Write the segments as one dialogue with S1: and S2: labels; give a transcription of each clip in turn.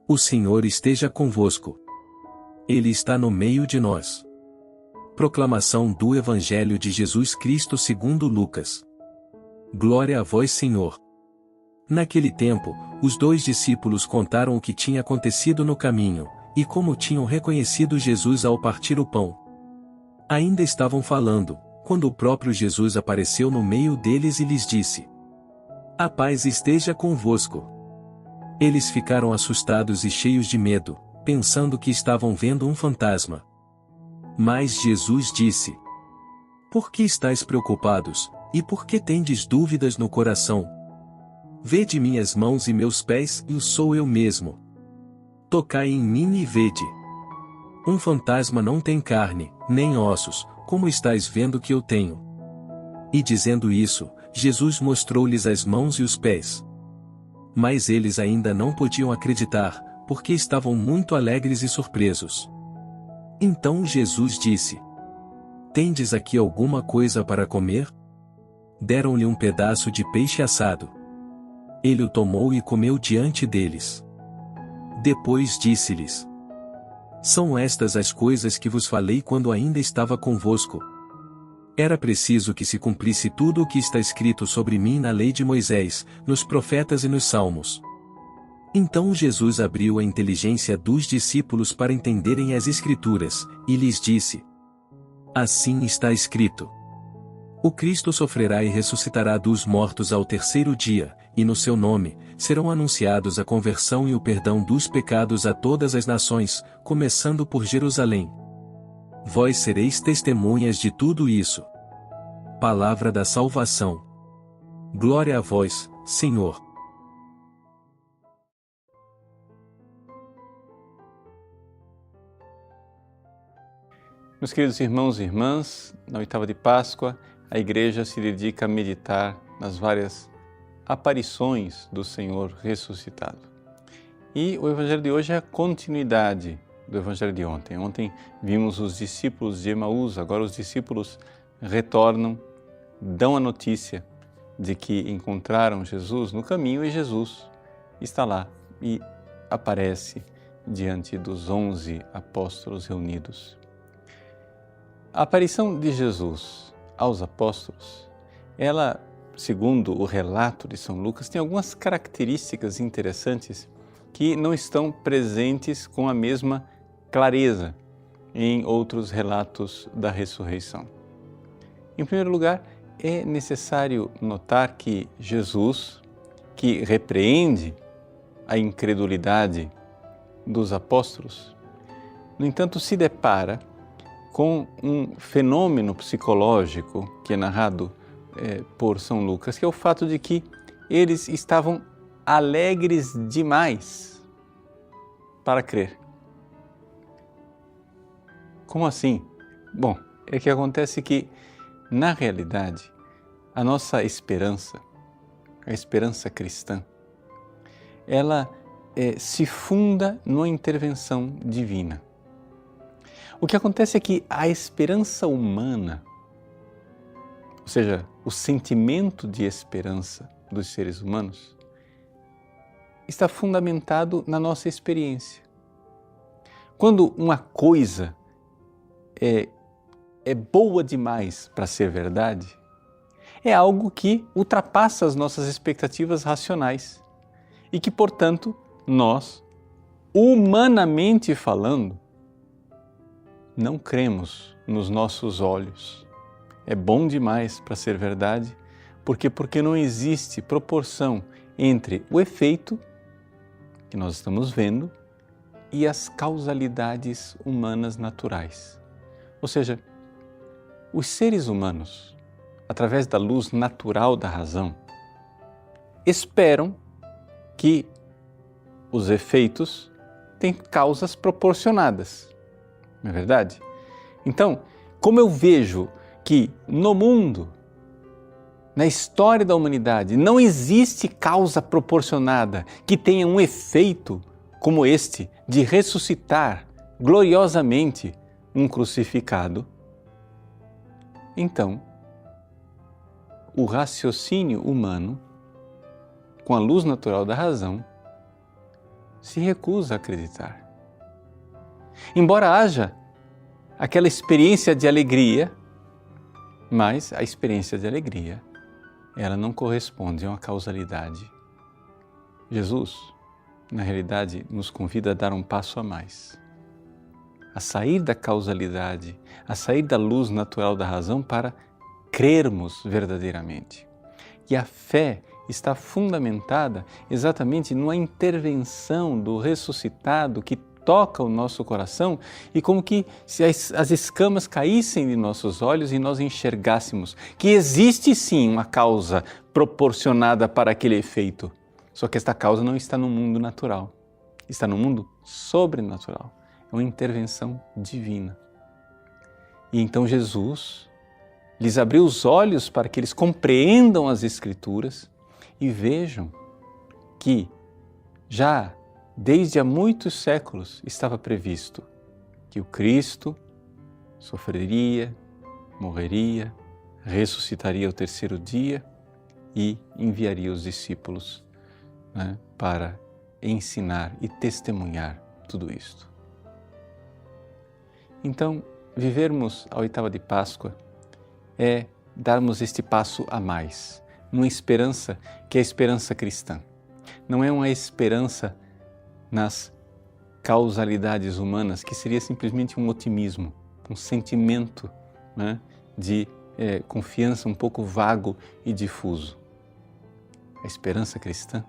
S1: O Senhor esteja convosco. Ele está no meio de nós. Proclamação do Evangelho de Jesus Cristo segundo Lucas. Glória a vós, Senhor. Naquele tempo, os 2 discípulos contaram o que tinha acontecido no caminho, e como tinham reconhecido Jesus ao partir o pão. Ainda estavam falando, quando o próprio Jesus apareceu no meio deles e lhes disse: A paz esteja convosco. Eles ficaram assustados e cheios de medo, pensando que estavam vendo um fantasma. Mas Jesus disse: Por que estáis preocupados, e por que tendes dúvidas no coração? Vede minhas mãos e meus pés, e sou eu mesmo. Tocai em mim e vede. Um fantasma não tem carne, nem ossos, como estáis vendo que eu tenho. E dizendo isso, Jesus mostrou-lhes as mãos e os pés. Mas eles ainda não podiam acreditar, porque estavam muito alegres e surpresos. Então Jesus disse: Tendes aqui alguma coisa para comer? Deram-lhe um pedaço de peixe assado. Ele o tomou e comeu diante deles. Depois disse-lhes: São estas as coisas que vos falei quando ainda estava convosco. Era preciso que se cumprisse tudo o que está escrito sobre mim na lei de Moisés, nos profetas e nos salmos. Então Jesus abriu a inteligência dos discípulos para entenderem as Escrituras, e lhes disse: Assim está escrito: O Cristo sofrerá e ressuscitará dos mortos ao terceiro dia, e no seu nome, serão anunciados a conversão e o perdão dos pecados a todas as nações, começando por Jerusalém. Vós sereis testemunhas de tudo isso. Palavra da salvação. Glória a vós, Senhor.
S2: Meus queridos irmãos e irmãs, na oitava de Páscoa, a Igreja se dedica a meditar nas várias aparições do Senhor ressuscitado. E o Evangelho de hoje é a continuidade do Evangelho de ontem. Ontem vimos os discípulos de Emaús, agora os discípulos retornam, dão a notícia de que encontraram Jesus no caminho e Jesus está lá e aparece diante dos 11 apóstolos reunidos. A aparição de Jesus aos apóstolos, ela, segundo o relato de São Lucas, tem algumas características interessantes que não estão presentes com a mesma clareza em outros relatos da ressurreição. Em primeiro lugar, é necessário notar que Jesus, que repreende a incredulidade dos apóstolos, no entanto se depara com um fenômeno psicológico que é narrado por São Lucas, que é o fato de que eles estavam alegres demais para crer. Como assim? Bom, é que acontece que, na realidade, a nossa esperança, a esperança cristã, ela se funda numa intervenção divina. O que acontece é que a esperança humana, ou seja, o sentimento de esperança dos seres humanos, está fundamentado na nossa experiência. Quando uma coisa é boa demais para ser verdade, é algo que ultrapassa as nossas expectativas racionais e que, portanto, nós, humanamente falando, não cremos nos nossos olhos. É bom demais para ser verdade, porque não existe proporção entre o efeito que nós estamos vendo e as causalidades humanas naturais. Ou seja, os seres humanos, através da luz natural da razão, esperam que os efeitos têm causas proporcionadas. Não é verdade? Então, como eu vejo que no mundo, na história da humanidade, não existe causa proporcionada que tenha um efeito como este de ressuscitar gloriosamente um crucificado, então, o raciocínio humano, com a luz natural da razão, se recusa a acreditar. Embora haja aquela experiência de alegria, mas a experiência de alegria, ela não corresponde a uma causalidade. Jesus, na realidade, nos convida a dar um passo a mais, a sair da causalidade, a sair da luz natural da razão para crermos verdadeiramente. E a fé está fundamentada exatamente numa intervenção do ressuscitado que toca o nosso coração e como que se as escamas caíssem de nossos olhos e nós enxergássemos que existe sim uma causa proporcionada para aquele efeito. Só que esta causa não está no mundo natural, está no mundo sobrenatural. É uma intervenção divina. E então Jesus lhes abriu os olhos para que eles compreendam as Escrituras e vejam que já desde há muitos séculos estava previsto que o Cristo sofreria, morreria, ressuscitaria ao terceiro dia e enviaria os discípulos, para ensinar e testemunhar tudo isto. Então, vivermos a oitava de Páscoa é darmos este passo a mais, numa esperança que é a esperança cristã. Não é uma esperança nas causalidades humanas, que seria simplesmente um otimismo, um sentimento de confiança um pouco vago e difuso. A esperança cristã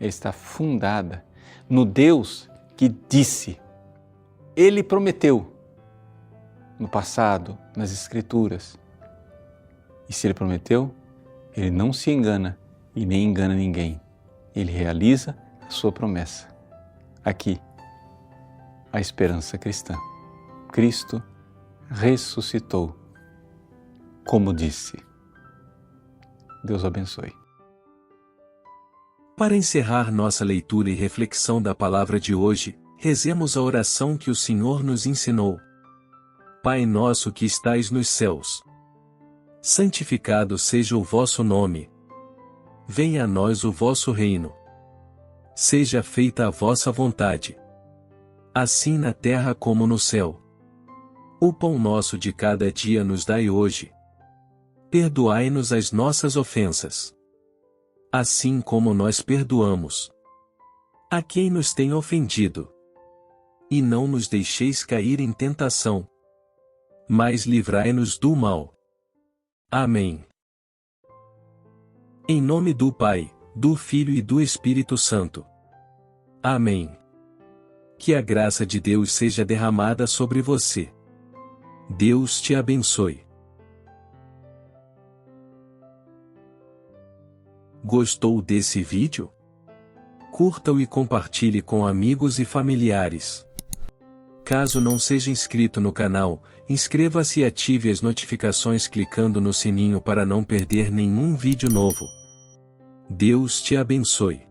S2: está fundada no Deus que disse, Ele prometeu no passado, nas Escrituras. E se Ele prometeu, Ele não se engana e nem engana ninguém. Ele realiza a sua promessa. Aqui, a esperança cristã. Cristo ressuscitou, como disse. Deus abençoe.
S1: Para encerrar nossa leitura e reflexão da palavra de hoje, rezemos a oração que o Senhor nos ensinou. Pai nosso que estais nos céus, santificado seja o vosso nome. Venha a nós o vosso reino. Seja feita a vossa vontade, assim na terra como no céu. O pão nosso de cada dia nos dai hoje. Perdoai-nos as nossas ofensas, assim como nós perdoamos a quem nos tem ofendido. E não nos deixeis cair em tentação, mas livrai-nos do mal. Amém. Em nome do Pai, do Filho e do Espírito Santo. Amém. Que a graça de Deus seja derramada sobre você. Deus te abençoe. Gostou desse vídeo? Curta-o e compartilhe com amigos e familiares. Caso não seja inscrito no canal, inscreva-se e ative as notificações clicando no sininho para não perder nenhum vídeo novo. Deus te abençoe.